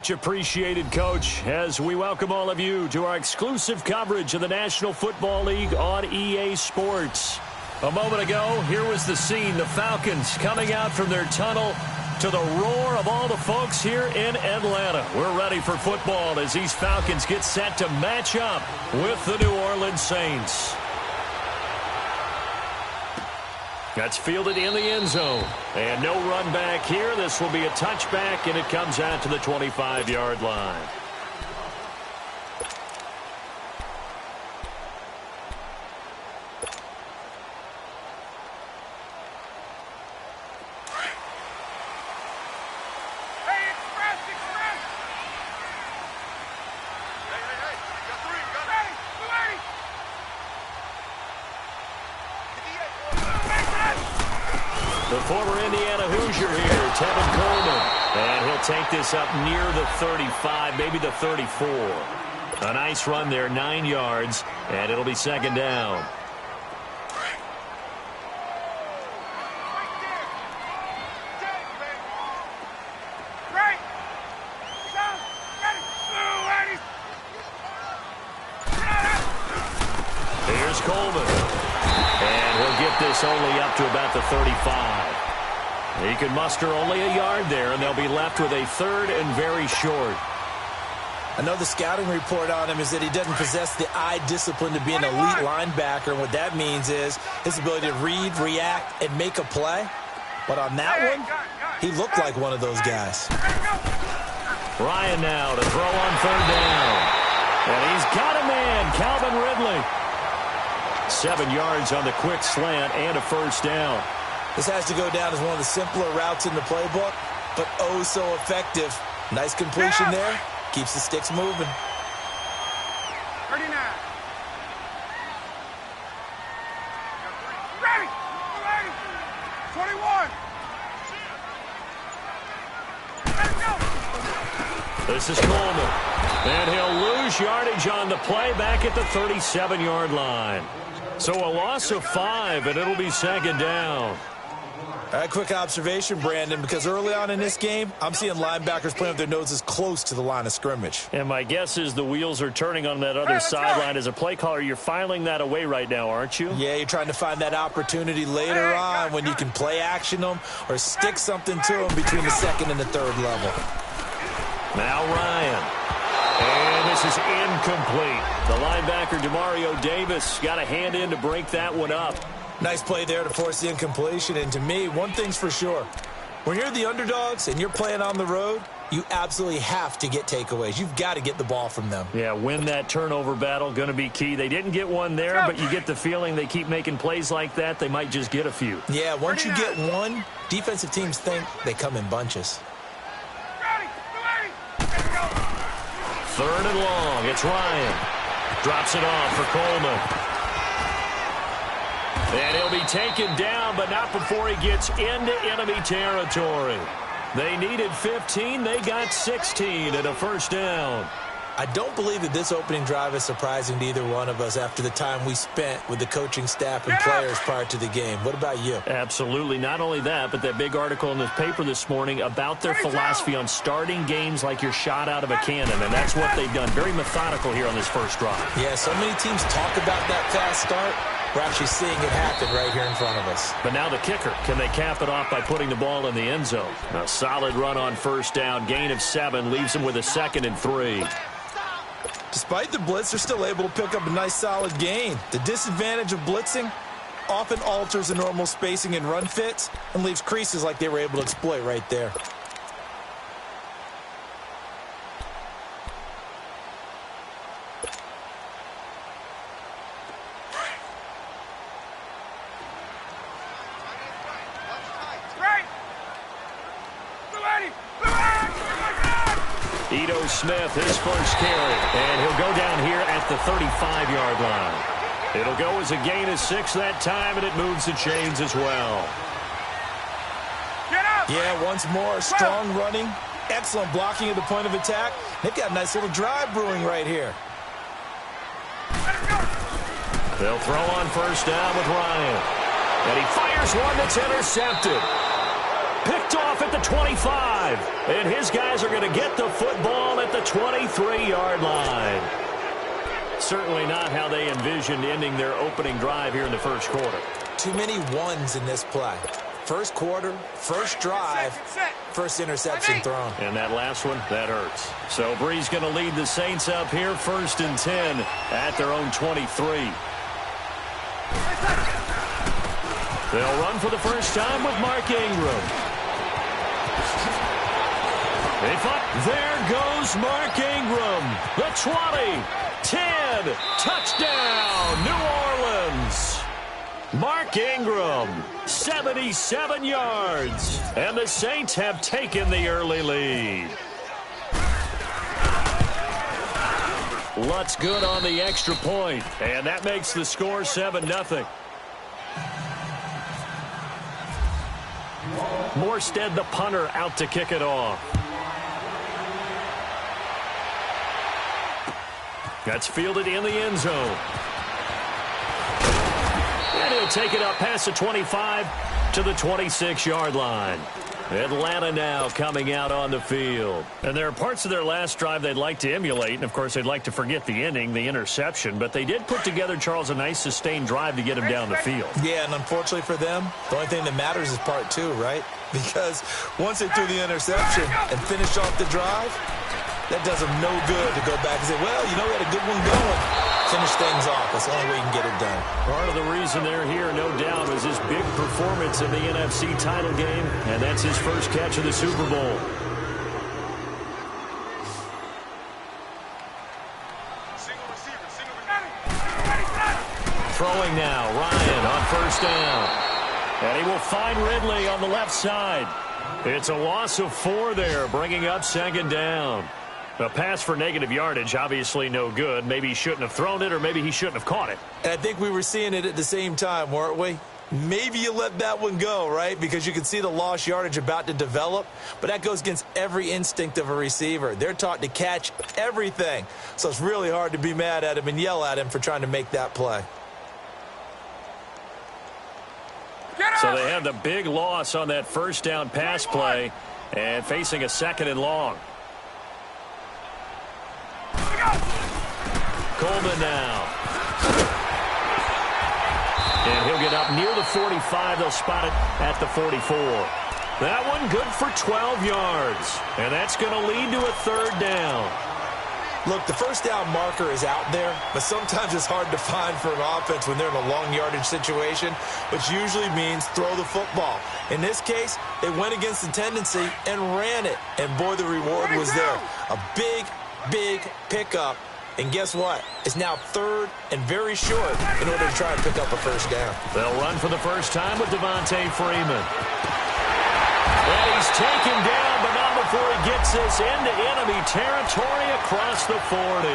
Much appreciated, Coach, as we welcome all of you to our exclusive coverage of the National Football League on EA Sports. A moment ago, here was the scene. The Falcons coming out from their tunnel to the roar of all the folks here in Atlanta. We're ready for football as these Falcons get set to match up with the New Orleans Saints. That's fielded in the end zone. And no run back here. This will be a touchback, and it comes out to the 25-yard line. The former Indiana Hoosier here, Tevin Coleman. And he'll take this up near the 35, maybe the 34. A nice run there, 9 yards, and it'll be second down. Here's Coleman. And he'll get this only up to about the 35. He can muster only a yard there, and they'll be left with a third and very short. I know the scouting report on him is that he doesn't possess the eye discipline to be an elite linebacker, and what that means is his ability to read, react, and make a play. But on that one, he looked like one of those guys. Ryan now to throw on third down. And he's got a man, Calvin Ridley. 7 yards on the quick slant and a first down. This has to go down as one of the simpler routes in the playbook, but oh so effective. Nice completion there. Keeps the sticks moving. 39. Ready. 21. Let's go. This is Coleman. And he'll lose yardage on the play back at the 37-yard line. So a loss of 5, and it'll be second down. All right, quick observation, Brandon, because early on in this game, I'm seeing linebackers playing with their noses close to the line of scrimmage. And my guess is the wheels are turning on that other sideline. As a play caller, you're filing that away right now, aren't you? Yeah, you're trying to find that opportunity later on when you can play action them or stick something to them between the second and the third level. Now Ryan. And this is incomplete. The linebacker, Demario Davis, got a hand in to break that one up. Nice play there to force the incompletion. And to me, one thing's for sure. When you're the underdogs and you're playing on the road, you absolutely have to get takeaways. You've got to get the ball from them. Yeah, win that turnover battle, going to be key. They didn't get one there, but you get the feeling they keep making plays like that, they might just get a few. Yeah, once you get one, defensive teams think they come in bunches. Third and long. It's Ryan. Drops it off for Coleman. And he'll be taken down, but not before he gets into enemy territory. They needed 15. They got 16 and a first down. I don't believe that this opening drive is surprising to either one of us after the time we spent with the coaching staff and players prior to the game. What about you? Absolutely. Not only that, but that big article in the paper this morning about their philosophy on starting games like you're shot out of a cannon, and that's what they've done. Very methodical here on this first drive. Yeah, so many teams talk about that fast start. We're actually seeing it happen right here in front of us. But now the kicker. Can they cap it off by putting the ball in the end zone? A solid run on first down. Gain of 7 leaves them with a 2nd and 3. Despite the blitz, they're still able to pick up a nice solid gain. The disadvantage of blitzing often alters the normal spacing and run fits and leaves creases like they were able to exploit right there. Ito Smith, his first carry, and he'll go down here at the 35-yard line. It'll go as a gain of 6 that time, and it moves the chains as well. Yeah, once more, strong running, excellent blocking at the point of attack. They've got a nice little drive brewing right here. They'll throw on first down with Ryan. And he fires one that's intercepted. Picked picked off at the 25. And his guys are going to get the football at the 23-yard line. Certainly not how they envisioned ending their opening drive here in the first quarter. Too many ones in this play. First quarter, first drive, first interception thrown. And that last one, that hurts. So Bree's going to lead the Saints up here, 1st and 10 at their own 23. They'll run for the first time with Mark Ingram. There goes Mark Ingram. The 20, 10, touchdown, New Orleans. Mark Ingram, 77 yards. And the Saints have taken the early lead. Lutz good on the extra point. And that makes the score 7-0. Morstead, the punter, out to kick it off. That's fielded in the end zone. And he'll take it up past the 25 to the 26-yard line. Atlanta now coming out on the field. And there are parts of their last drive they'd like to emulate. And, of course, they'd like to forget the ending, the interception. But they did put together, Charles, a nice sustained drive to get him down the field. Yeah, and unfortunately for them, the only thing that matters is part 2, right? Because once they threw the interception and finished off the drive, that does them no good to go back and say, well, you know, we had a good one going. Finish things off. That's the only way you can get it done. Part of the reason they're here, no doubt, was his big performance in the NFC title game, and that's his first catch of the Super Bowl. Throwing now, Ryan on first down. And he will find Ridley on the left side. It's a loss of 4 there, bringing up 2nd down. A pass for negative yardage, obviously no good. Maybe he shouldn't have thrown it, or maybe he shouldn't have caught it. And I think we were seeing it at the same time, weren't we? Maybe you let that one go, right? Because you can see the lost yardage about to develop. But that goes against every instinct of a receiver. They're taught to catch everything. So it's really hard to be mad at him and yell at him for trying to make that play. So they have the big loss on that first down pass play and facing a 2nd and long. Coleman now. And he'll get up near the 45. They'll spot it at the 44. That one good for 12 yards. And that's going to lead to a 3rd down. Look, the first down marker is out there, but sometimes it's hard to find for an offense when they're in a long yardage situation, which usually means throw the football. In this case, they went against the tendency and ran it. And, boy, the reward was there. A big, big pickup. And guess what? It's now 3rd and very short in order to try and pick up a first down. They'll run for the first time with Devontae Freeman. And he's taken down, but not before he gets this into enemy territory across the 40.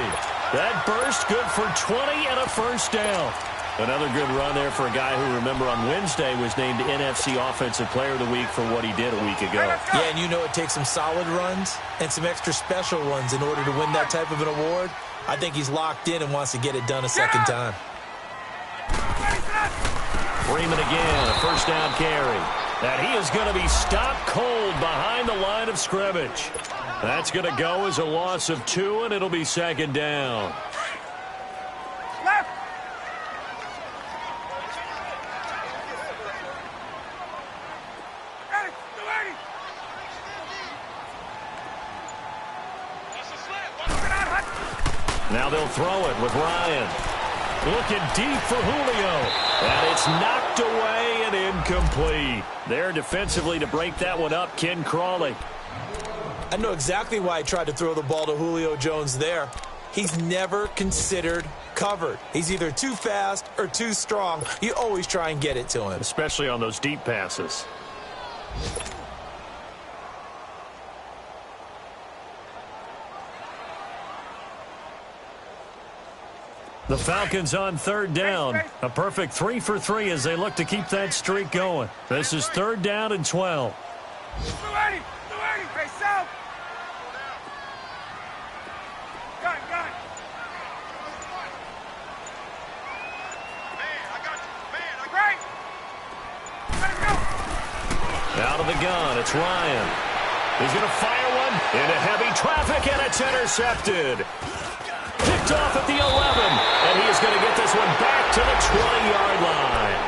That burst good for 20 and a first down. Another good run there for a guy who, remember, on Wednesday was named NFC Offensive Player of the Week for what he did a week ago. Yeah, and you know it takes some solid runs and some extra special ones in order to win that type of an award. I think he's locked in and wants to get it done a second time. Freeman again, a first down carry. And he is going to be stopped cold behind the line of scrimmage. That's going to go as a loss of 2, and it'll be 2nd down. Left. Now they'll throw it with Ryan. Looking deep for Julio. And it's knocked away and incomplete. There defensively to break that one up, Ken Crawley. I know exactly why he tried to throw the ball to Julio Jones there. He's never considered covered. He's either too fast or too strong. You always try and get it to him. Especially on those deep passes. The Falcons on 3rd down. A perfect 3 for 3 as they look to keep that streak going. This is 3rd down and 12. Face south. Got it. Out of the gun, it's Ryan. He's going to fire one into heavy traffic, and it's intercepted. Picked off at the 11, and he is going to get this one back to the 20-yard line.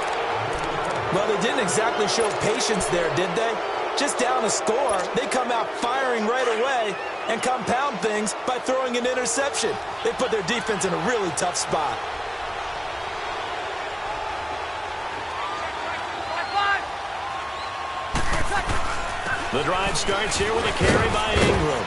Well, they didn't exactly show patience there, did they? Just down a score, they come out firing right away and compound things by throwing an interception. They put their defense in a really tough spot. The drive starts here with a carry by Ingram.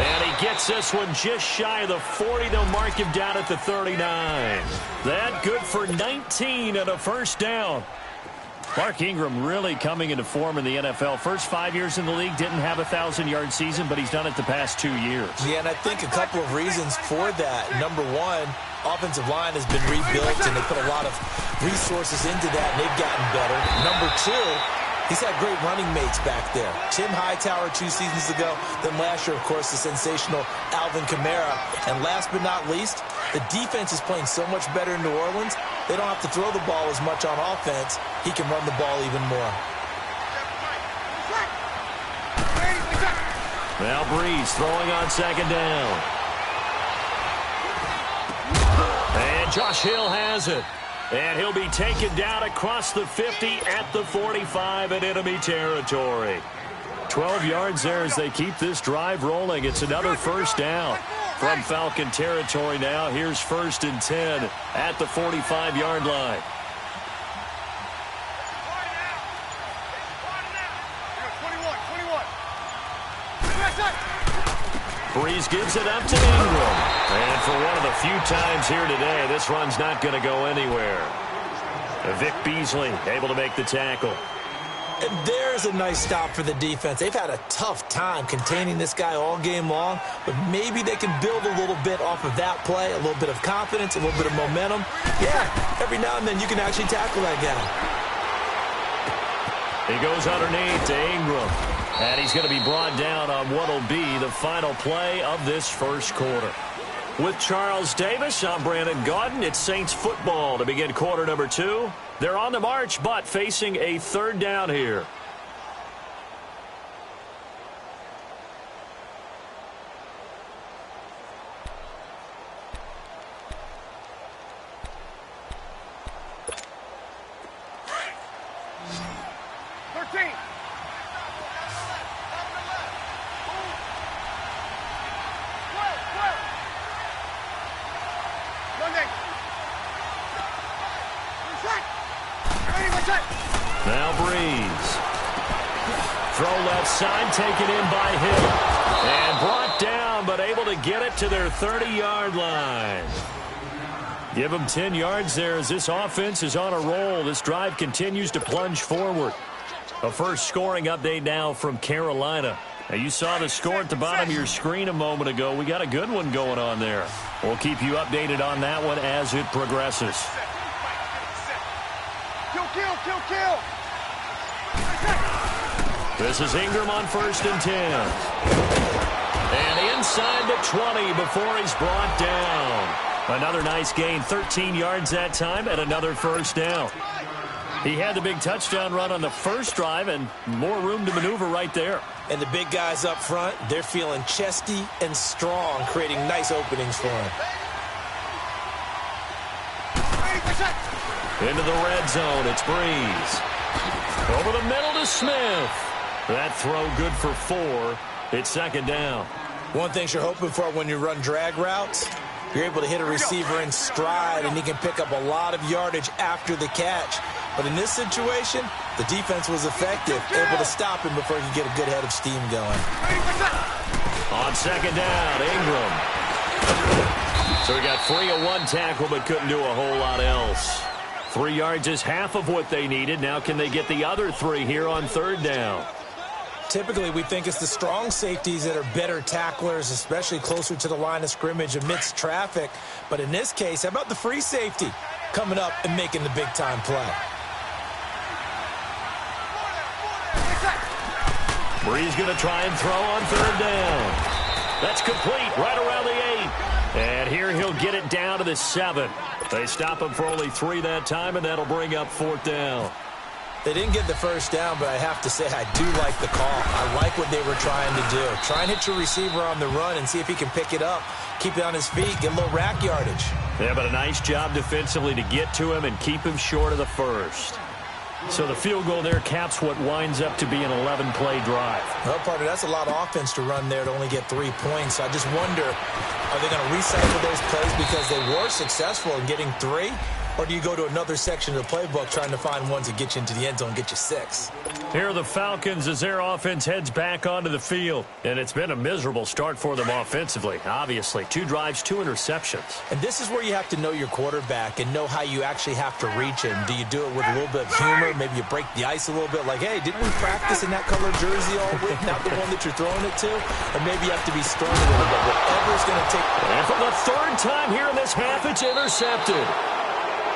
And he gets this one just shy of the 40. They'll mark him down at the 39. That good for 19 and a first down. Mark Ingram really coming into form in the NFL. First 5 years in the league, didn't have a 1,000-yard season, but he's done it the past 2 years. Yeah, and I think a couple of reasons for that. Number one, offensive line has been rebuilt, and they put a lot of resources into that, and they've gotten better. Number two, he's had great running mates back there. Tim Hightower 2 seasons ago. Then last year, of course, the sensational Alvin Kamara. And last but not least, the defense is playing so much better in New Orleans, they don't have to throw the ball as much on offense. He can run the ball even more. Now Breeze throwing on second down. And Josh Hill has it. And he'll be taken down across the 50 at the 45 in enemy territory. 12 yards there as they keep this drive rolling. It's another first down from Falcon territory now. Here's 1st and 10 at the 45-yard line. Breeze gives it up to Ingram. And for one of the few times here today, this run's not going to go anywhere. Vic Beasley able to make the tackle. And there's a nice stop for the defense. They've had a tough time containing this guy all game long, but maybe they can build a little bit off of that play, a little bit of confidence, a little bit of momentum. Yeah, every now and then you can actually tackle that guy. He goes underneath to Ingram. And he's going to be brought down on what will be the final play of this first quarter. With Charles Davis, I'm Brandon Gaudin. It's Saints football to begin quarter number 2. They're on the march, but facing a third down here. Now Breeze. Throw left side, taken in by Hill. And brought down, but able to get it to their 30-yard line. Give them 10 yards there as this offense is on a roll. This drive continues to plunge forward. A first scoring update now from Carolina. Now you saw the score at the bottom of your screen a moment ago. We got a good one going on there. We'll keep you updated on that one as it progresses. Kill. This is Ingram on 1st and 10. And inside the 20 before he's brought down. Another nice gain, 13 yards that time, and another first down. He had the big touchdown run on the first drive and more room to maneuver right there. And the big guys up front, they're feeling chesty and strong, creating nice openings for him. Into the red zone, it's Breeze. Over the middle to Smith. That throw good for 4. It's second down. One thing you're hoping for when you run drag routes, you're able to hit a receiver in stride, and he can pick up a lot of yardage after the catch. But in this situation, the defense was effective, able to stop him before he could get a good head of steam going. On second down, Ingram. So he got free of one tackle, but couldn't do a whole lot else. 3 yards is half of what they needed. Now can they get the other 3 here on third down? Typically, we think it's the strong safeties that are better tacklers, especially closer to the line of scrimmage amidst traffic. But in this case, how about the free safety coming up and making the big-time play? Breeze going to try and throw on third down. That's complete right around the 8. And here he'll get it down to the 7. They stop him for only 3 that time, and that'll bring up 4th down. They didn't get the first down, but I have to say I do like the call. I like what they were trying to do. Try and hit your receiver on the run and see if he can pick it up, keep it on his feet, get a little rack yardage. Yeah, but a nice job defensively to get to him and keep him short of the first. So the field goal there caps what winds up to be an 11-play drive. Well, partner, that's a lot of offense to run there to only get 3 points. I just wonder, are they going to recycle those plays because they were successful in getting 3? Or do you go to another section of the playbook trying to find ones that get you into the end zone and get you 6? Here are the Falcons as their offense heads back onto the field. And it's been a miserable start for them offensively, obviously. 2 drives, 2 interceptions. And this is where you have to know your quarterback and know how you actually have to reach him. Do you do it with a little bit of humor? Maybe you break the ice a little bit like, hey, didn't we practice in that color jersey all week? Not the one that you're throwing it to? Or maybe you have to be stern a little bit. Whatever's going to take. And for the 3rd time here in this half, it's intercepted.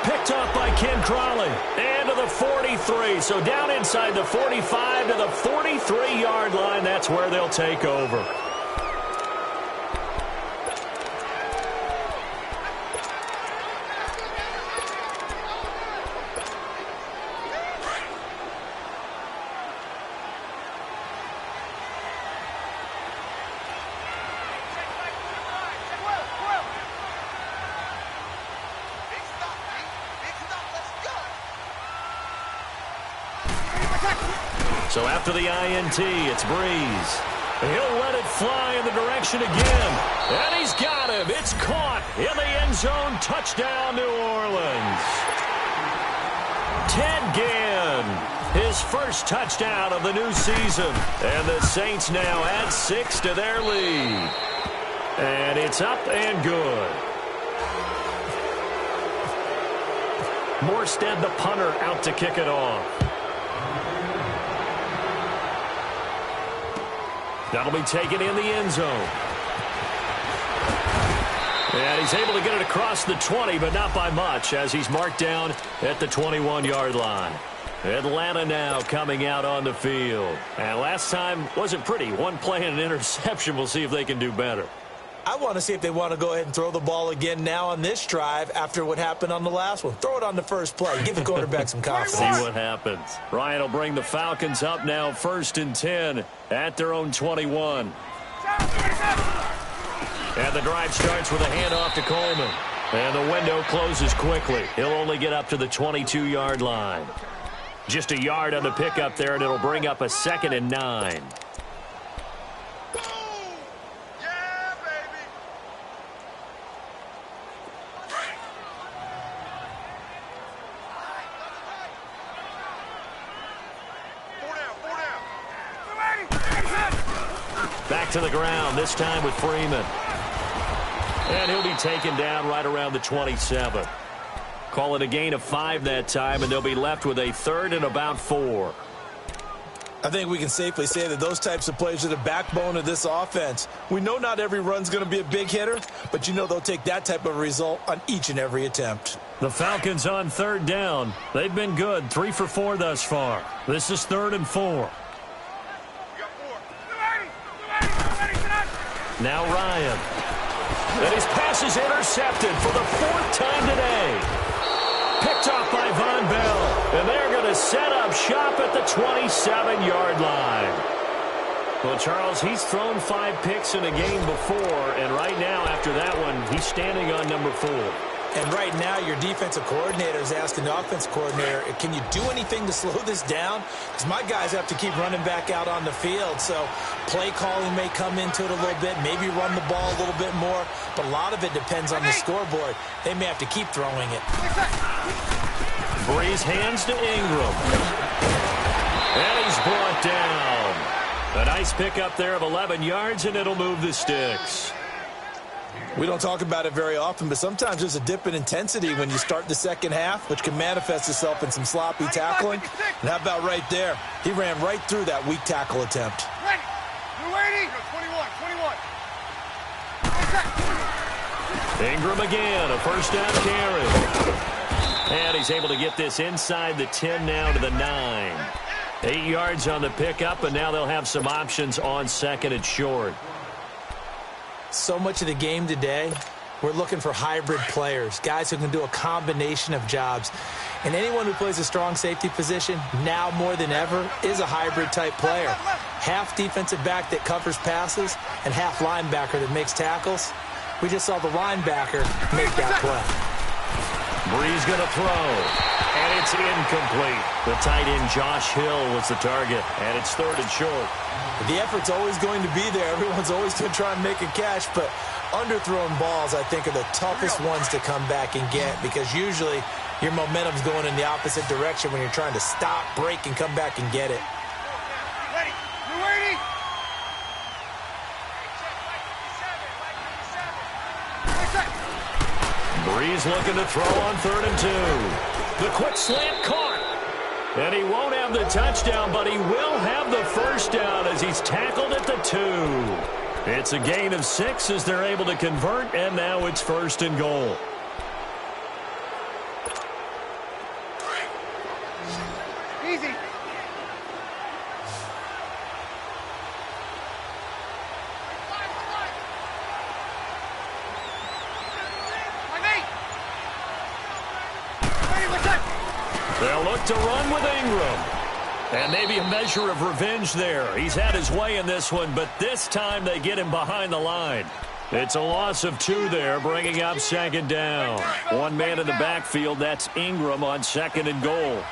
Picked up by Ken Crawley. And to the 43. So down inside the 45 to the 43-yard line. That's where they'll take over. So after the INT, it's Breeze. He'll let it fly in the direction again. And he's got him. It's caught in the end zone. Touchdown, New Orleans. Ted Ginn, his first touchdown of the new season. And the Saints now add 6 to their lead. And it's up and good. Morstead, the punter, out to kick it off. That'll be taken in the end zone. And he's able to get it across the 20, but not by much, as he's marked down at the 21-yard line. Atlanta now coming out on the field. And last time wasn't pretty. 1 play and an interception. We'll see if they can do better. I want to see if they want to go ahead and throw the ball again now on this drive after what happened on the last one. Throw it on the first play. Give the quarterback some confidence. See what happens. Ryan will bring the Falcons up now 1st and 10 at their own 21. And the drive starts with a handoff to Coleman. And the window closes quickly. He'll only get up to the 22-yard line. Just a yard on the pickup there, and it'll bring up a 2nd and 9. Back to the ground, this time with Freeman. And he'll be taken down right around the 27. Call it a gain of 5 that time, and they'll be left with a 3rd and about 4. I think we can safely say that those types of plays are the backbone of this offense. We know not every run's going to be a big hitter, but you know they'll take that type of result on each and every attempt. The Falcons on 3rd down. They've been good, 3 for 4 thus far. This is 3rd and 4. Now Ryan. And his pass is intercepted for the 4th time today. Picked off by Von Bell. And they're going to set up shop at the 27-yard line. Well, Charles, he's thrown 5 picks in a game before. And right now, after that one, he's standing on number 4. And right now, your defensive coordinator is asking the offense coordinator, can you do anything to slow this down? Because my guys have to keep running back out on the field. So play calling may come into it a little bit, maybe run the ball a little bit more. But a lot of it depends on the scoreboard. They may have to keep throwing it. Breeze hands to Ingram. And he's brought down. A nice pickup there of 11 yards, and it'll move the sticks. We don't talk about it very often, but sometimes there's a dip in intensity when you start the second half, which can manifest itself in some sloppy tackling. And how about right there? He ran right through that weak tackle attempt. Ready? 21. Ingram again, a 1st down carry. And he's able to get this inside the 10 now to the 9. 8 yards on the pickup, and now they'll have some options on 2nd and short. So much of the game today we're looking for hybrid players, guys who can do a combination of jobs. And anyone who plays a strong safety position, now more than ever, is a hybrid-type player. Half defensive back that covers passes and half linebacker that makes tackles. We just saw the linebacker make that play. Brees going to throw, and it's incomplete. The tight end Josh Hill was the target, and it's 3rd and short. The effort's always going to be there. Everyone's always going to try and make a catch, but underthrown balls, I think, are the toughest ones to come back and get because usually your momentum's going in the opposite direction when you're trying to stop, break, and come back and get it. Ready. You ready? Brees looking to throw on 3rd and 2. The quick slant caught. And he won't have the touchdown, but he will have the first down as he's tackled at the 2. It's a gain of 6 as they're able to convert, and now it's 1st and goal. Easy. They'll look to run with Ingram. And maybe a measure of revenge there. He's had his way in this one, but this time they get him behind the line. It's a loss of 2 there, bringing up 2nd down. One man in the backfield, that's Ingram on 2nd and goal.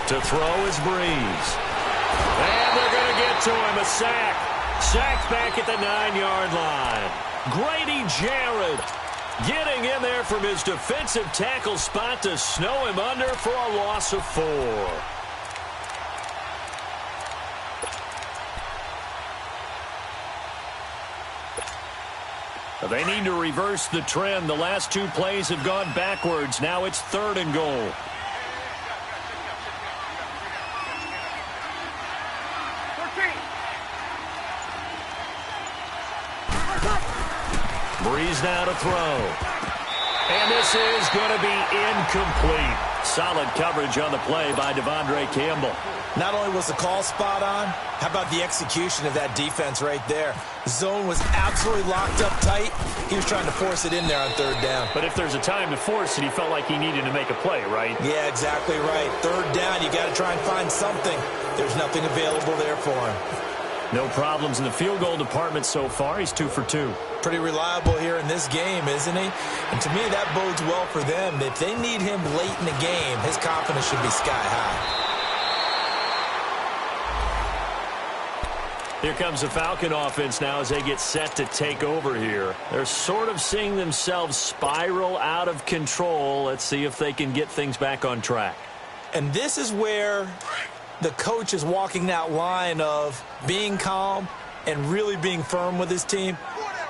To throw is Brees. And they're going to get to him, a sack. Sacked back at the 9-yard line. Grady Jarrett getting in there from his defensive tackle spot to snow him under for a loss of 4. They need to reverse the trend. The last 2 plays have gone backwards. Now it's 3rd and goal. Brees now to throw. And this is going to be incomplete. Solid coverage on the play by Devondre Campbell. Not only was the call spot on, how about the execution of that defense right there? Zone was absolutely locked up tight. He was trying to force it in there on 3rd down. But if there's a time to force it, he felt like he needed to make a play, right? Yeah, exactly right. 3rd down, you got to try and find something. There's nothing available there for him. No problems in the field goal department so far. He's 2 for 2. Pretty reliable here in this game, isn't he? And to me, that bodes well for them. If they need him late in the game, his confidence should be sky high. Here comes the Falcon offense now as they get set to take over here. They're sort of seeing themselves spiral out of control. Let's see if they can get things back on track. And this is where the coach is walking that line of being calm and really being firm with his team.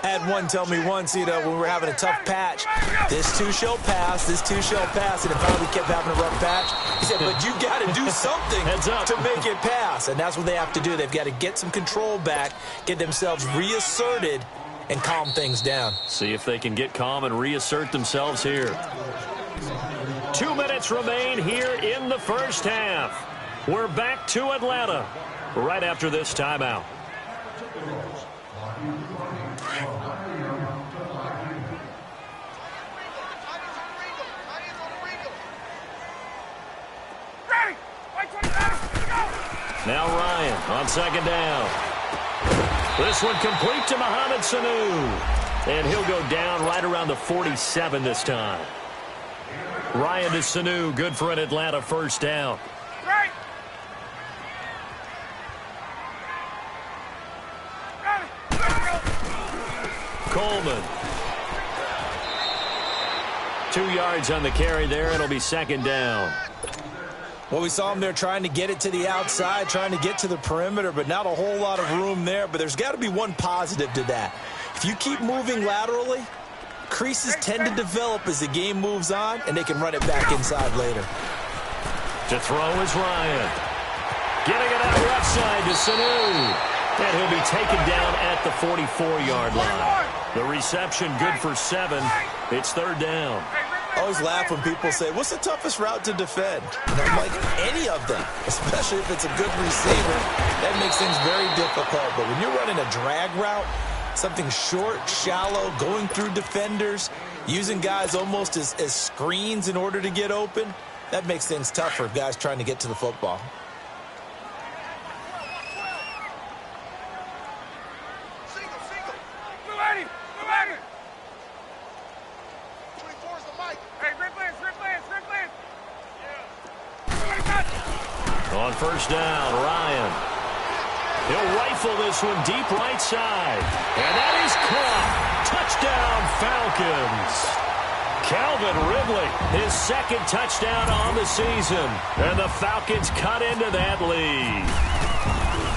I had one tell me once, when we were having a tough patch, this too shall pass, and if finally we kept having a rough patch, he said, but you got to do something to make it pass, and that's what they have to do. They've got to get some control back, get themselves reasserted, and calm things down. See if they can get calm and reassert themselves here. 2 minutes remain here in the first half. We're back to Atlanta right after this timeout. Now Ryan on 2nd down. This one complete to Mohamed Sanu. And he'll go down right around the 47 this time. Ryan to Sanu, good for an Atlanta first down. Coleman. 2 yards on the carry there. It'll be 2nd down. Well, we saw him there trying to get it to the outside, trying to get to the perimeter, but not a whole lot of room there. But there's got to be one positive to that. If you keep moving laterally, creases tend to develop as the game moves on, and they can run it back inside later. To throw is Ryan. Getting it out left side to Sanu. And he'll be taken down at the 44-yard line. The reception good for 7. It's 3rd down. Oh, always laugh when people say, what's the toughest route to defend? And I'm like, any of them, especially if it's a good receiver. That makes things very difficult. But when you're running a drag route, something short, shallow, going through defenders, using guys almost as screens in order to get open, that makes things tougher for guys trying to get to the football. On first down, Ryan. He'll rifle this one deep right side. And that is caught. Touchdown, Falcons. Calvin Ridley, his second touchdown on the season. And the Falcons cut into that lead.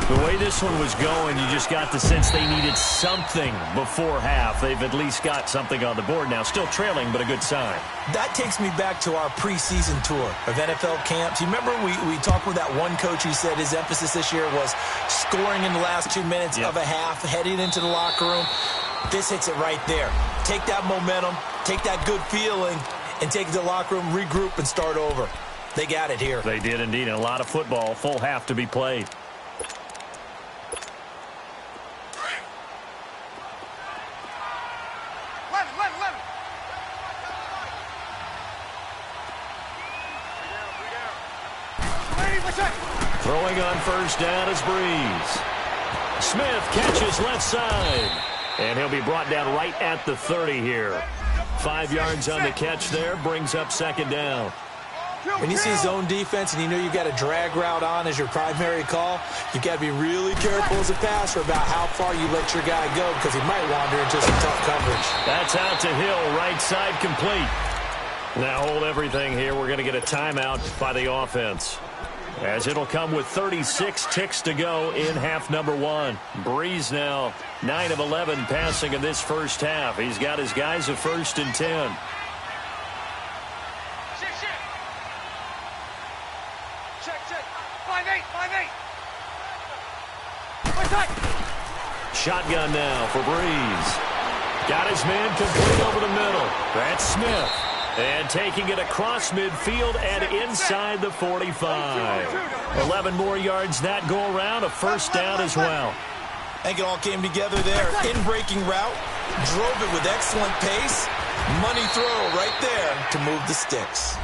The way this one was going, you just got the sense they needed something before half. They've at least got something on the board now. Still trailing, but a good sign. That takes me back to our preseason tour of NFL camps. You remember we talked with that one coach who said his emphasis this year was scoring in the last 2 minutes of a half, heading into the locker room. This hits it right there. Take that momentum, take that good feeling, and take it to the locker room, regroup, and start over. They got it here. They did indeed. And a lot of football, full half to be played. Throwing on first down is Breeze. Smith catches left side. And he'll be brought down right at the 30 here. 5 yards on the catch there. Brings up second down. When you see zone defense and you know you've got a drag route on as your primary call, you've got to be really careful as a passer about how far you let your guy go because he might wander into some tough coverage. That's out to Hill. Right side complete. Now hold everything here. We're going to get a timeout by the offense, as it'll come with 36 ticks to go in half number 1. Breeze now 9 of 11 passing in this first half. He's got his guys a 1st and 10. Shotgun now for Breeze. Got his man complete over the middle. That's Smith. And taking it across midfield and inside the 45. 11 more yards that go around. A first down as well. I think it all came together there. In-breaking route. Drove it with excellent pace. Money throw right there to move the sticks.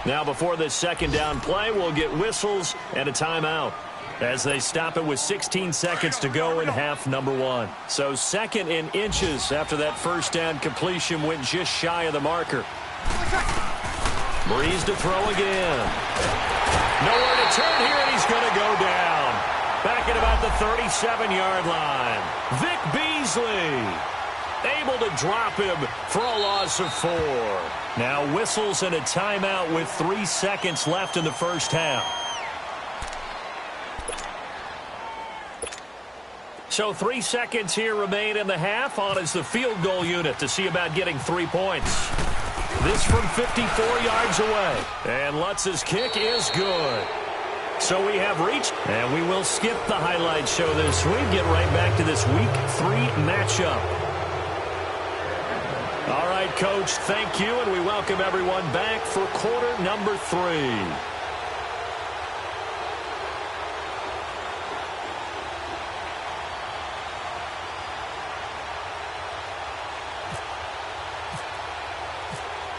Now before this second down play, we'll get whistles and a timeout, as they stop it with 16 seconds to go in half number 1. So 2nd in inches after that first down completion went just shy of the marker. Breeze to throw again. Nowhere to turn here, and he's going to go down. Back at about the 37-yard line. Vic Beasley able to drop him for a loss of 4. Now whistles and a timeout with 3 seconds left in the first half. So 3 seconds here remain in the half. On is the field goal unit to see about getting 3 points. This from 54 yards away. And Lutz's kick is good. So we have reached, and we will skip the highlight show this week. Get right back to this Week 3 matchup. All right, Coach, thank you, and we welcome everyone back for quarter number 3.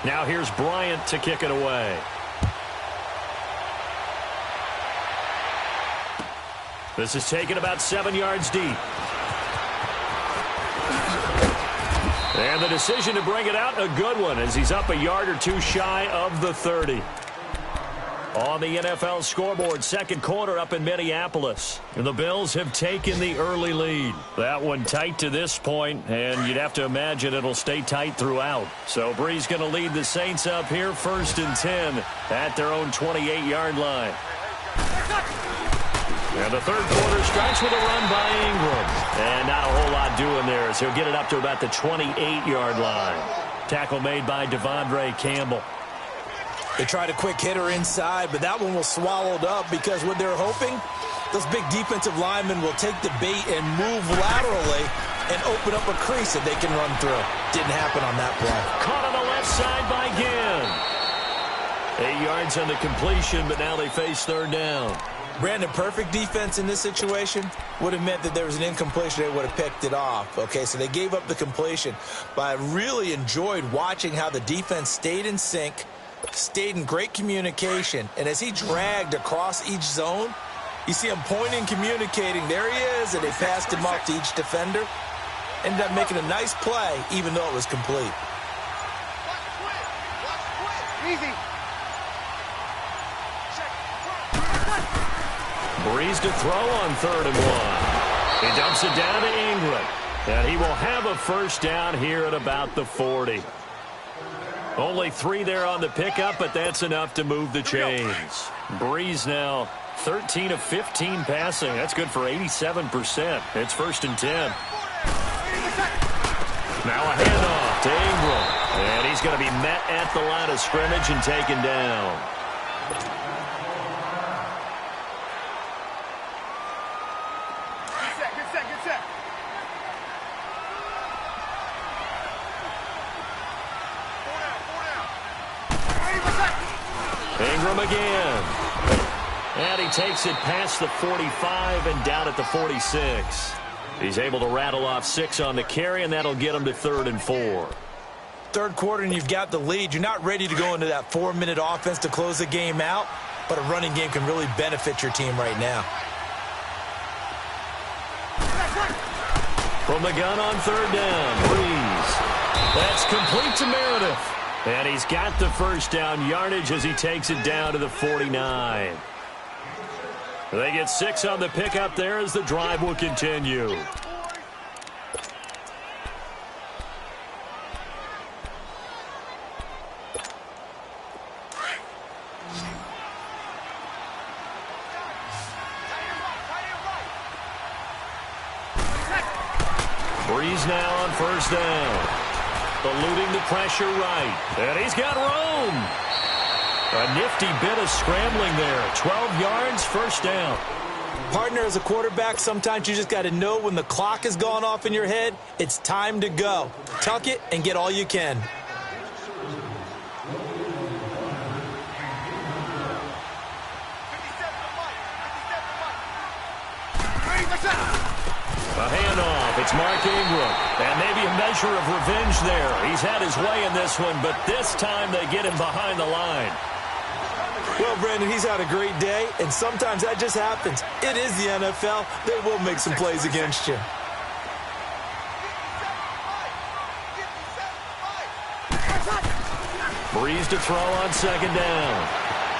Now here's Bryant to kick it away. This is taken about 7 yards deep. And the decision to bring it out, a good one, as he's up a yard or 2 shy of the 30. On the NFL scoreboard, second quarter up in Minneapolis. And the Bills have taken the early lead. That one tight to this point, and you'd have to imagine it'll stay tight throughout. So Breeze going to lead the Saints up here, 1st and 10 at their own 28-yard line. And the third quarter starts with a run by Ingram. And not a whole lot doing there, as he'll get it up to about the 28-yard line. Tackle made by Devondre Campbell. They tried a quick hitter inside, but that one was swallowed up because what they're hoping, those big defensive linemen will take the bait and move laterally and open up a crease that they can run through. Didn't happen on that play. Caught on the left left side by Ginn. 8 yards on the completion, but now they face third down. Brandon, perfect defense in this situation would have meant that there was an incompletion. They would have picked it off. Okay, so they gave up the completion. But I really enjoyed watching how the defense stayed in sync, stayed in great communication. And as he dragged across each zone, you see him pointing, communicating. There he is, and they passed him off to each defender. Ended up making a nice play, even though it was complete. Easy. Breeze to throw on 3rd and 1. He dumps it down to Ingram. And he will have a first down here at about the 40. Only 3 there on the pickup, but that's enough to move the chains. Breeze now 13 of 15 passing. That's good for 87%. It's 1st and 10. Now a handoff to Ingram. And he's going to be met at the line of scrimmage and taken down. Ingram again. And he takes it past the 45 and down at the 46. He's able to rattle off 6 on the carry, and that'll get him to 3rd and 4. Third quarter, and you've got the lead. You're not ready to go into that 4-minute offense to close the game out, but a running game can really benefit your team right now. From the gun on 3rd down, Breeze. That's complete to Meredith. And he's got the first down yardage as he takes it down to the 49. They get 6 on the pickup there as the drive will continue. Breeze now on 1st down. Eluding the pressure right. And he's got room. A nifty bit of scrambling there. 12 yards, 1st down. Partner, as a quarterback, sometimes you just got to know when the clock has gone off in your head, it's time to go. Tuck it and get all you can. A handoff. It's Mark Ingram. And maybe a measure of revenge there. He's had his way in this one, but this time they get him behind the line. Well, Brandon, he's had a great day, and sometimes that just happens. It is the NFL. They will make some plays against you. Breeze to throw on 2nd down.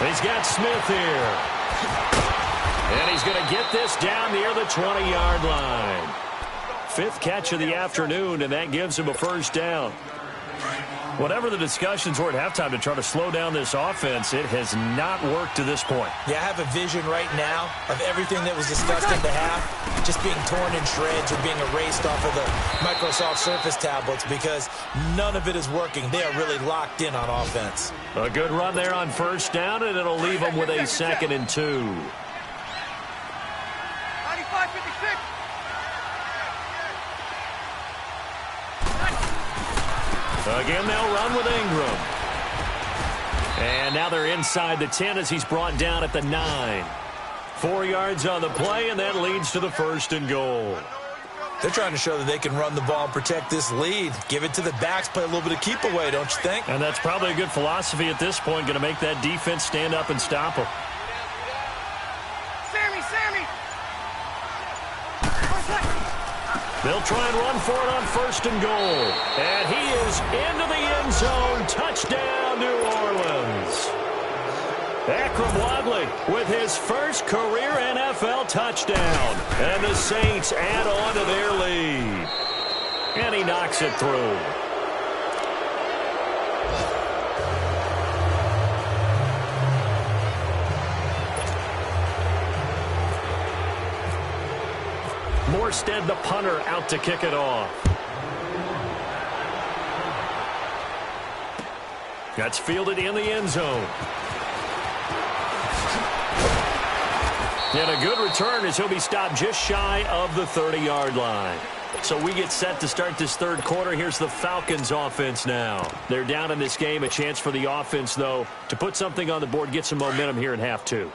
He's got Smith here. And he's going to get this down near the 20-yard line. 5th catch of the afternoon, and that gives him a first down. Whatever the discussions were at halftime to try to slow down this offense, it has not worked to this point. Yeah, I have a vision right now of everything that was discussed at the half just being torn in shreds or being erased off of the Microsoft Surface tablets because none of it is working. They are really locked in on offense. A good run there on 1st down, and it'll leave them with a 2nd and 2. 95-56. Again, they'll run with Ingram. And now they're inside the 10 as he's brought down at the 9. 4 yards on the play, and that leads to the 1st and goal. They're trying to show that they can run the ball and protect this lead. Give it to the backs, play a little bit of keep away, don't you think? And that's probably a good philosophy at this point, going to make that defense stand up and stop them. Sammy! They'll try and run for it on 1st and goal. And he is into the end zone. Touchdown, New Orleans. Akram Wadley with his first career NFL touchdown. And the Saints add on to their lead. And he knocks it through. Morstead, the punter, out to kick it off. That's fielded in the end zone. And a good return as he'll be stopped just shy of the 30-yard line. So we get set to start this third quarter. Here's the Falcons offense now. They're down in this game. A chance for the offense, though, to put something on the board, get some momentum here in half two.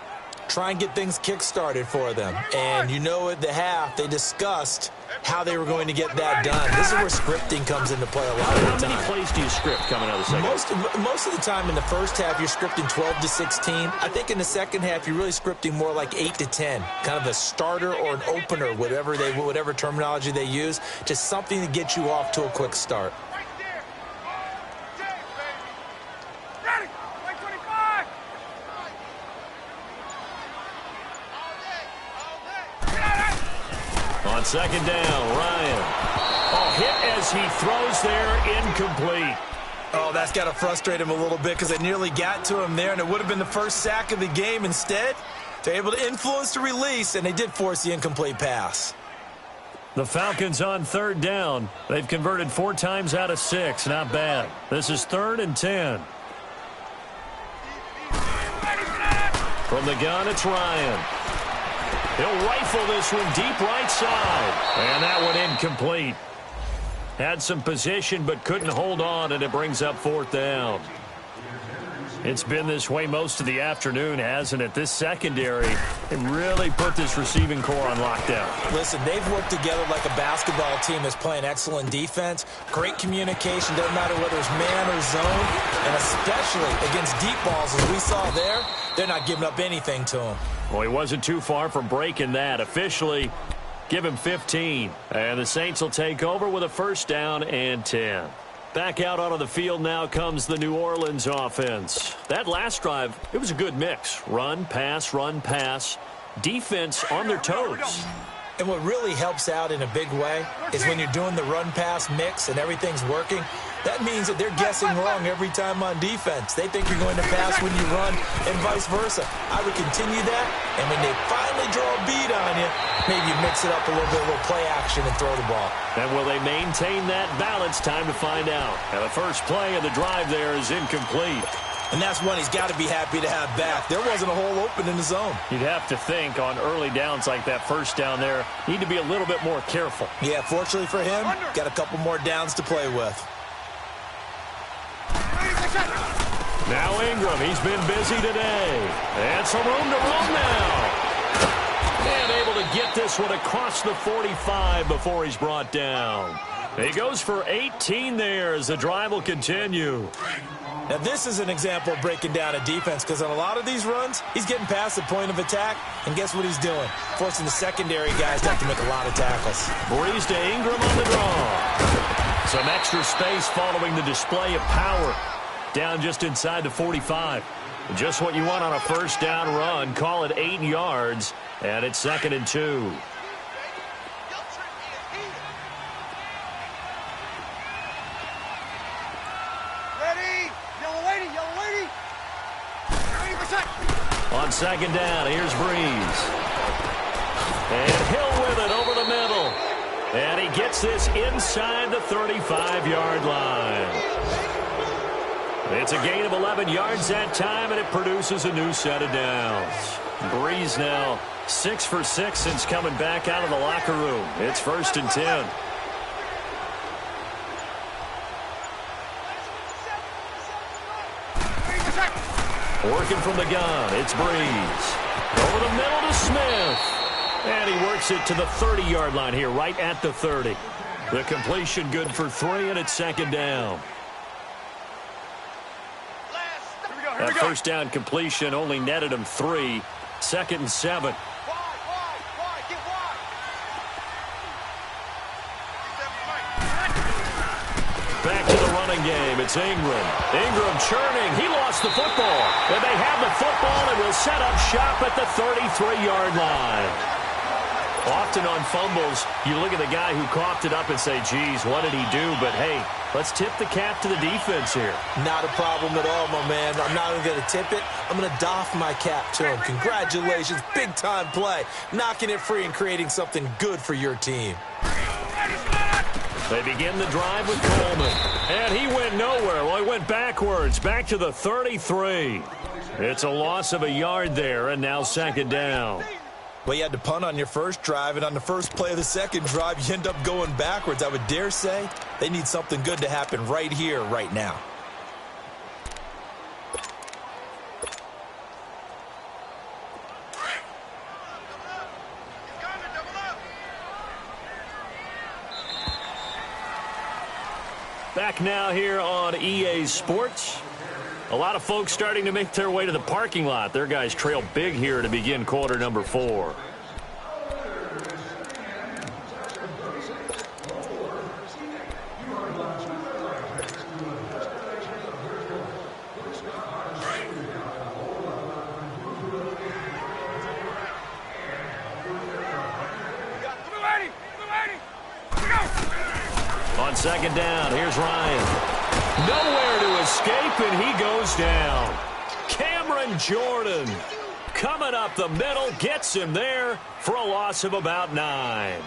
Try and get things kick-started for them. And you know at the half, they discussed how they were going to get that done. This is where scripting comes into play a lot of the time. How many plays do you script coming out of the second? Most of the time in the first half, you're scripting 12 to 16. I think in the second half, you're really scripting more like 8 to 10. Kind of a starter or an opener, whatever terminology they use. Just something to get you off to a quick start. On second down, Ryan. Oh, hit as he throws there, incomplete. Oh, that's got to frustrate him a little bit because it nearly got to him there, and it would have been the first sack of the game. Instead, they're able to influence the release, and they did force the incomplete pass. The Falcons on third down. They've converted 4 times out of 6. Not bad. This is 3rd and 10. From the gun, it's Ryan. He'll rifle this one deep right side. And that one incomplete. Had some position but couldn't hold on, and it brings up 4th down. It's been this way most of the afternoon, hasn't it? This secondary, they really put this receiving core on lockdown. Listen, they've worked together like a basketball team that's playing excellent defense. Great communication, doesn't matter whether it's man or zone. And especially against deep balls, as we saw there, they're not giving up anything to them. Well, he wasn't too far from breaking that. Officially, give him 15. And the Saints will take over with a 1st down and 10. Back out onto the field now comes the New Orleans offense. That last drive, it was a good mix. Run, pass, defense on their toes. And what really helps out in a big way is when you're doing the run-pass mix and everything's working, that means that they're guessing wrong every time on defense. They think you're going to pass when you run and vice versa. I would continue that, and when they finally draw a beat on you, maybe you mix it up a little bit, a little play action and throw the ball. And will they maintain that balance? Time to find out. And the first play of the drive there is incomplete. And that's one he's got to be happy to have back. There wasn't a hole open in the zone. You'd have to think on early downs like that first down there, need to be a little bit more careful. Yeah, fortunately for him, got a couple more downs to play with. Now Ingram, he's been busy today. And some room to run now. And able to get this one across the 45 before he's brought down. He goes for 18 there as the drive will continue. Now, this is an example of breaking down a defense because on a lot of these runs, he's getting past the point of attack, and guess what he's doing? Forcing the secondary guys to have to make a lot of tackles. Breeze to Ingram on the draw. Some extra space following the display of power. Down just inside the 45. Just what you want on a first down run. Call it 8 yards, and it's 2nd and 2. On second down, here's Breeze. And Hill with it over the middle. And he gets this inside the 35-yard line. It's a gain of 11 yards that time, and it produces a new set of downs. Breeze now 6 for 6 since coming back out of the locker room. It's 1st and 10. Working from the gun, it's Breeze. Over the middle to Smith. And he works it to the 30-yard line here, right at the 30. The completion good for 3, and it's 2nd down. That first down completion only netted him 3. 2nd and 7. Back to the running game. It's Ingram. Ingram churning. He lost the football. And they have the football and will set up shop at the 33-yard line. Often on fumbles, you look at the guy who coughed it up and say, geez, what did he do? But, hey, let's tip the cap to the defense here. Not a problem at all, my man. I'm not even going to tip it. I'm going to doff my cap to him. Congratulations. Big-time play. Knocking it free and creating something good for your team. They begin the drive with Coleman. And he went nowhere. Well, he went backwards. Back to the 33. It's a loss of a yard there, and now 2nd down. Well, you had to punt on your first drive, and on the first play of the second drive, you end up going backwards. I would dare say they need something good to happen right here, right now. Back now here on EA Sports. A lot of folks starting to make their way to the parking lot. Their guys trail big here to begin quarter number 4. On second down, here's Ryan. Nowhere to escape, and he goes down. Cameron Jordan coming up the middle, gets him there for a loss of about 9.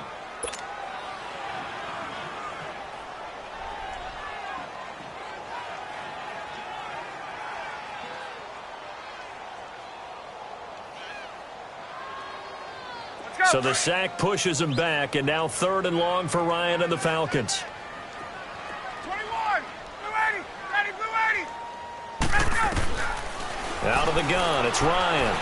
So the sack pushes him back, and now 3rd and long for Ryan and the Falcons. Out of the gun, it's Ryan.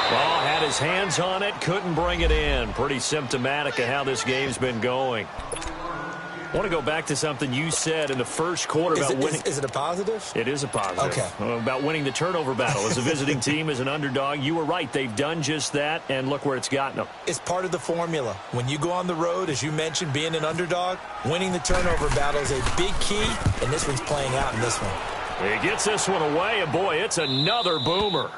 Ball had his hands on it, couldn't bring it in. Pretty symptomatic of how this game's been going. I want to go back to something you said in the first quarter about winning. Is it a positive? It is a positive. Okay. About winning the turnover battle. As a visiting team, as an underdog, you were right. They've done just that, and look where it's gotten them. It's part of the formula. When you go on the road, as you mentioned, being an underdog, winning the turnover battle is a big key, and this one's playing out in this one. He gets this one away, and boy, it's another boomer.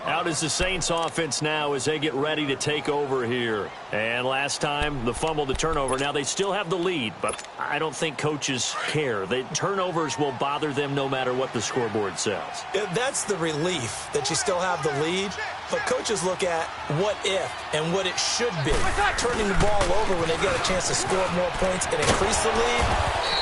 Out is the Saints offense now as they get ready to take over here. And last time, the fumble, the turnover. Now, they still have the lead, but I don't think coaches care. The turnovers will bother them no matter what the scoreboard says. That's the relief, that you still have the lead. But coaches look at what if and what it should be. Turning the ball over when they get a chance to score more points and increase the lead,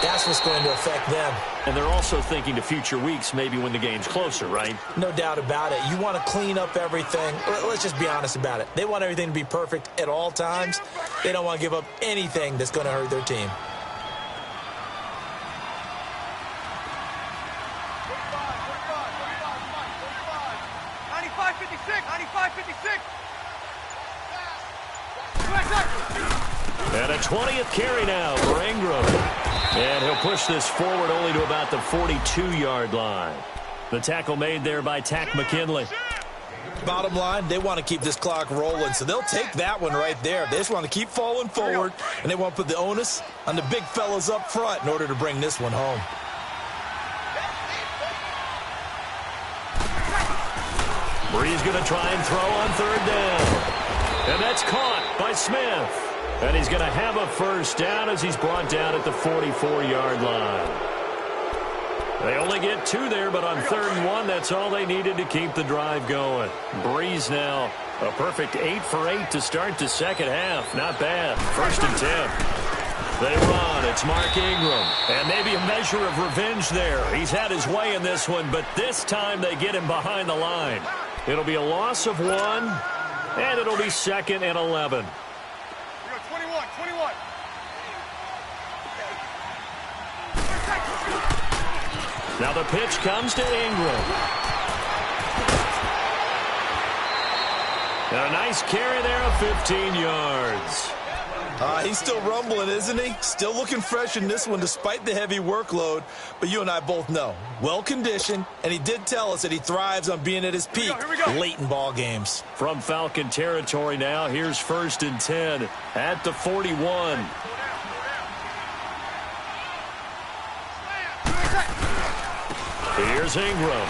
that's what's going to affect them. And they're also thinking to future weeks, maybe when the game's closer, right? No doubt about it. You want to clean up everything. Let's just be honest about it. They want everything to be perfect at all times. They don't want to give up anything that's going to hurt their team. And a 20th carry now for Ingram. And he'll push this forward only to about the 42-yard line. The tackle made there by Tack McKinley. Bottom line, they want to keep this clock rolling, so they'll take that one right there. They just want to keep falling forward, and they want to put the onus on the big fellas up front in order to bring this one home. Bree's going to try and throw on 3rd down. And that's caught by Smith. And he's going to have a first down as he's brought down at the 44-yard line. They only get 2 there, but on 3rd and 1, that's all they needed to keep the drive going. Breeze now a perfect 8 for 8 to start the second half. Not bad. 1st and 10. They run. It's Mark Ingram. And maybe a measure of revenge there. He's had his way in this one, but this time they get him behind the line. It'll be a loss of 1, and it'll be 2nd and 11. 21. Now the pitch comes to Ingram. And a nice carry there of 15 yards. He's still rumbling, isn't he? Still looking fresh in this one despite the heavy workload. But you and I both know, well-conditioned, and he did tell us that he thrives on being at his peak late in ball games. From Falcon territory now, here's 1st and 10 at the 41. Here's Ingram.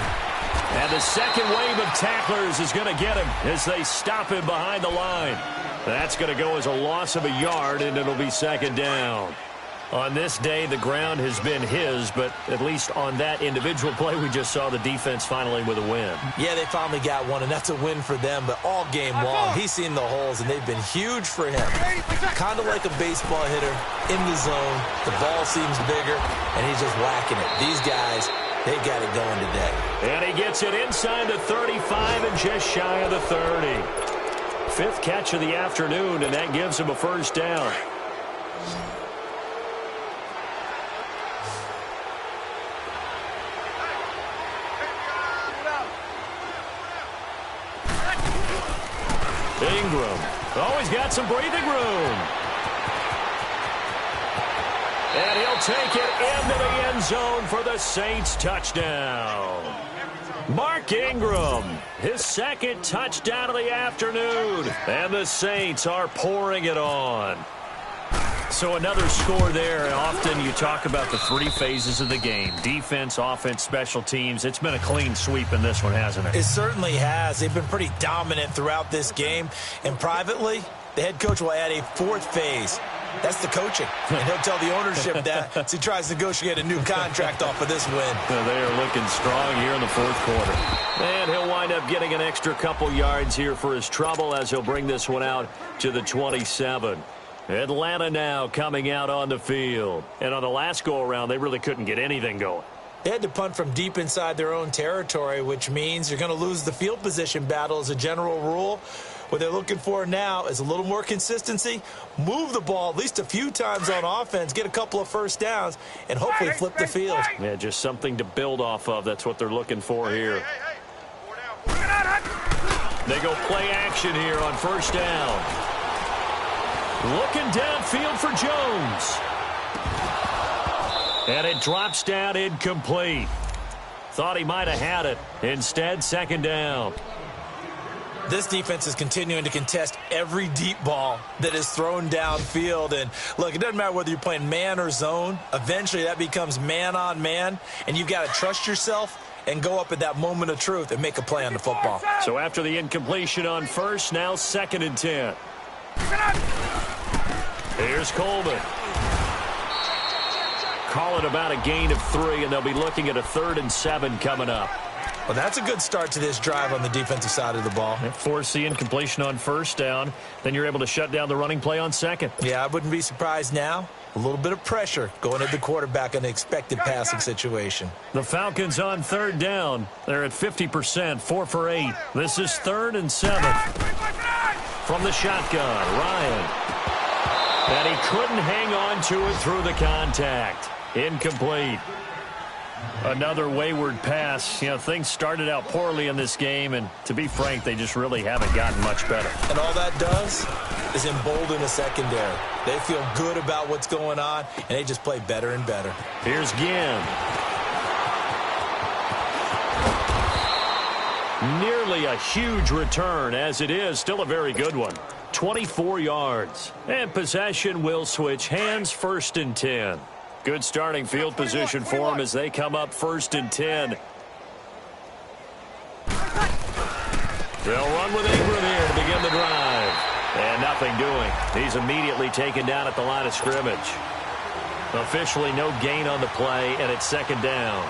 And the second wave of tacklers is going to get him as they stop him behind the line. That's going to go as a loss of a yard, and it'll be 2nd down. On this day, the ground has been his, but at least on that individual play, we just saw the defense finally with a win. Yeah, they finally got one, and that's a win for them. But all game long, he's seen the holes, and they've been huge for him. Kind of like a baseball hitter in the zone. The ball seems bigger, and he's just whacking it. These guys They got it going today. And he gets it inside the 35 and just shy of the 30. Fifth catch of the afternoon, and that gives him a first down. Ingram. Oh, he's got some breathing room. And he'll take it into the end zone for the Saints touchdown. Mark Ingram, his second touchdown of the afternoon. And the Saints are pouring it on. So another score there. Often you talk about the three phases of the game. Defense, offense, special teams. It's been a clean sweep in this one, hasn't it? It certainly has. They've been pretty dominant throughout this game. And privately, the head coach will add a fourth phase. That's the coaching. And he'll tell the ownership that as he tries to negotiate a new contract off of this win. Well, they are looking strong here in the fourth quarter. And he'll wind up getting an extra couple yards here for his trouble as he'll bring this one out to the 27. Atlanta now coming out on the field. And on the last go-around, they really couldn't get anything going. They had to punt from deep inside their own territory, which means you're going to lose the field position battle as a general rule. What they're looking for now is a little more consistency, move the ball at least a few times on offense, get a couple of first downs, and hopefully flip the field. Yeah, just something to build off of. That's what they're looking for here. They go play action here on first down. Looking downfield for Jones. And it drops down incomplete. Thought he might have had it. Instead, second down. This defense is continuing to contest every deep ball that is thrown downfield. And, look, it doesn't matter whether you're playing man or zone. Eventually, that becomes man-on-man, and you've got to trust yourself and go up at that moment of truth and make a play on the football. So after the incompletion on first, now second and 10. Here's Coleman. Call it about a gain of 3, and they'll be looking at a 3rd and 7 coming up. Well, that's a good start to this drive on the defensive side of the ball. Force the incompletion on first down. Then you're able to shut down the running play on second. Yeah, I wouldn't be surprised now. A little bit of pressure going at the quarterback in an expected passing situation. The Falcons on third down. They're at 50%, 4 for 8. This is 3rd and 7. From the shotgun, Ryan. And he couldn't hang on to it through the contact. Incomplete. Another wayward pass. You know, things started out poorly in this game, and to be frank, they just really haven't gotten much better. And all that does is embolden the secondary. They feel good about what's going on, and they just play better and better. Here's Ginn. Nearly a huge return, as it is still a very good one. 24 yards. And possession will switch hands, 1st and 10. Good starting field position for them as they come up 1st and 10. They'll run with Ingram here to begin the drive. And nothing doing. He's immediately taken down at the line of scrimmage. Officially no gain on the play, and it's 2nd down.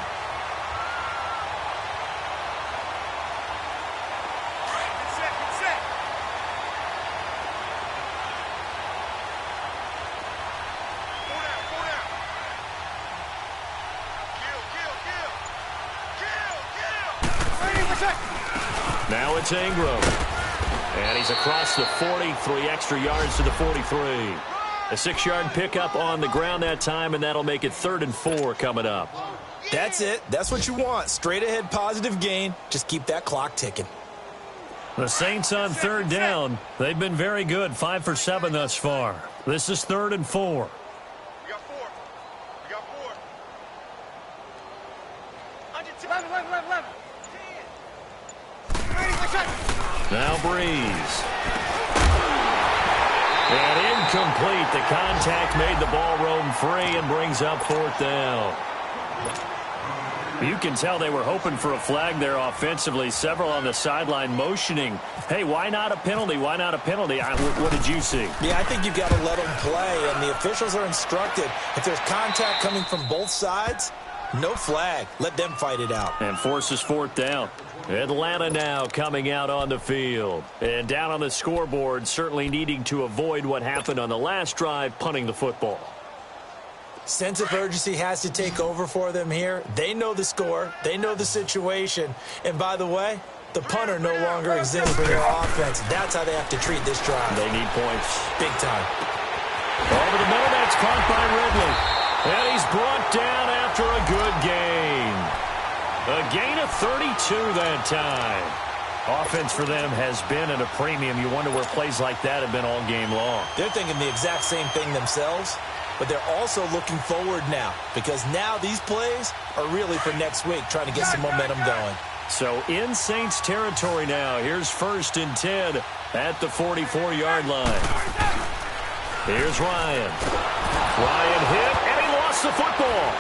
Now it's Ingram. And he's across the 40, 3 extra yards to the 43. A 6-yard pickup on the ground that time, and that'll make it 3rd and 4 coming up. That's it. That's what you want. Straight ahead positive gain. Just keep that clock ticking. The Saints on 3rd down. They've been very good, 5 for 7 thus far. This is 3rd and 4. Now Breeze. And incomplete. The contact made the ball roam free and brings up 4th down. You can tell they were hoping for a flag there offensively. Several on the sideline motioning. Hey, why not a penalty? Why not a penalty? What did you see? Yeah, I think you've got to let them play, and the officials are instructed. If there's contact coming from both sides, no flag. Let them fight it out. And forces 4th down. Atlanta now coming out on the field. And down on the scoreboard, certainly needing to avoid what happened on the last drive, punting the football. Sense of urgency has to take over for them here. They know the score. They know the situation. And by the way, the punter no longer exists for their offense. That's how they have to treat this drive. They need points. Big time. Over the middle, that's caught by Ridley. And he's brought down after a good gain. A gain of 32 that time. Offense for them has been at a premium. You wonder where plays like that have been all game long. They're thinking the exact same thing themselves, but they're also looking forward now because now these plays are really for next week, trying to get some momentum going. So in Saints territory now. Here's 1st and 10 at the 44-yard line. Here's Ryan. Ryan hit, and he lost the football.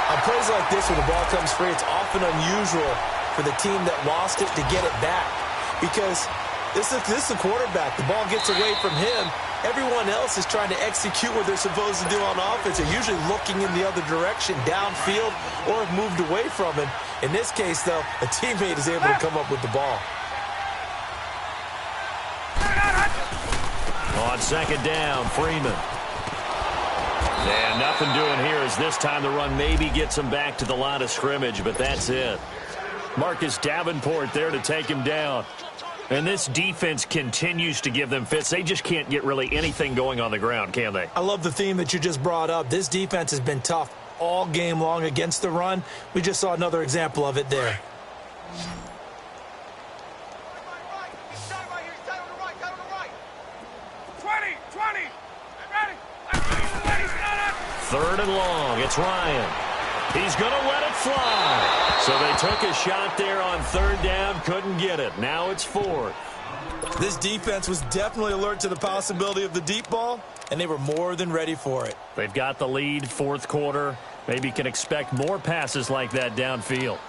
On plays like this, when the ball comes free, it's often unusual for the team that lost it to get it back because this is the quarterback. The ball gets away from him. Everyone else is trying to execute what they're supposed to do on offense. They're usually looking in the other direction, downfield, or have moved away from him. In this case, though, a teammate is able to come up with the ball. On 2nd down, Freeman. And nothing doing here as this time the run maybe gets him back to the line of scrimmage, but that's it. Marcus Davenport there to take him down. And this defense continues to give them fits. They just can't get really anything going on the ground, can they? I love the theme that you just brought up. This defense has been tough all game long against the run. We just saw another example of it there. Third and long. It's Ryan. He's going to let it fly. So they took a shot there on 3rd down. Couldn't get it. Now it's 4th. This defense was definitely alert to the possibility of the deep ball, and they were more than ready for it. They've got the lead, 4th quarter. Maybe can expect more passes like that downfield.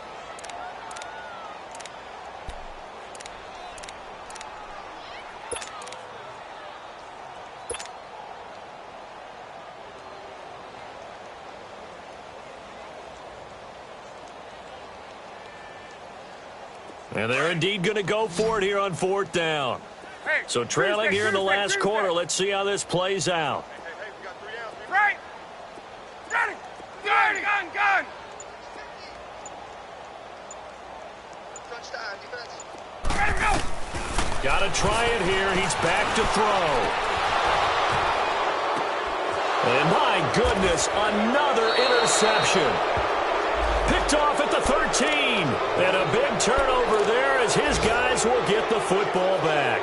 And they're indeed going to go for it here on 4th down. So trailing here in the last quarter. Let's see how this plays out. Right. Ready. Gun. Touchdown, defense. Ready to go. Got to try it here. He's back to throw. And my goodness, another interception. Picked off at the 13. And a big turnover there as his guys will get the football back.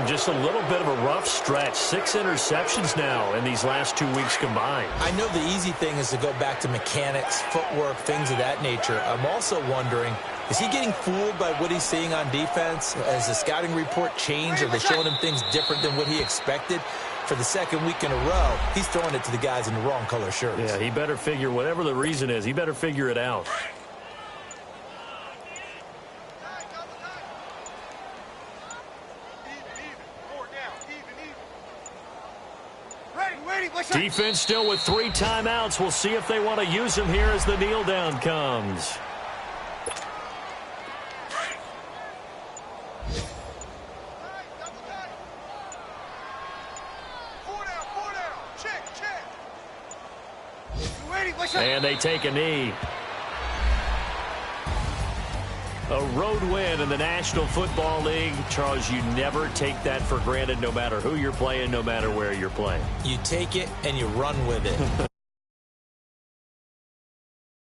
Just a little bit of a rough stretch. 6 interceptions now in these last 2 weeks combined. I know the easy thing is to go back to mechanics, footwork, things of that nature. I'm also wondering, is he getting fooled by what he's seeing on defense? Has the scouting report changed? Are they showing him things different than what he expected? For the 2nd week in a row, he's throwing it to the guys in the wrong color shirts. Yeah, he better figure, whatever the reason is, he better figure it out. Defense still with 3 timeouts. We'll see if they want to use them here as the kneel down comes. And they take a knee. A road win in the National Football League. Charles, you never take that for granted no matter who you're playing, no matter where you're playing. You take it and you run with it.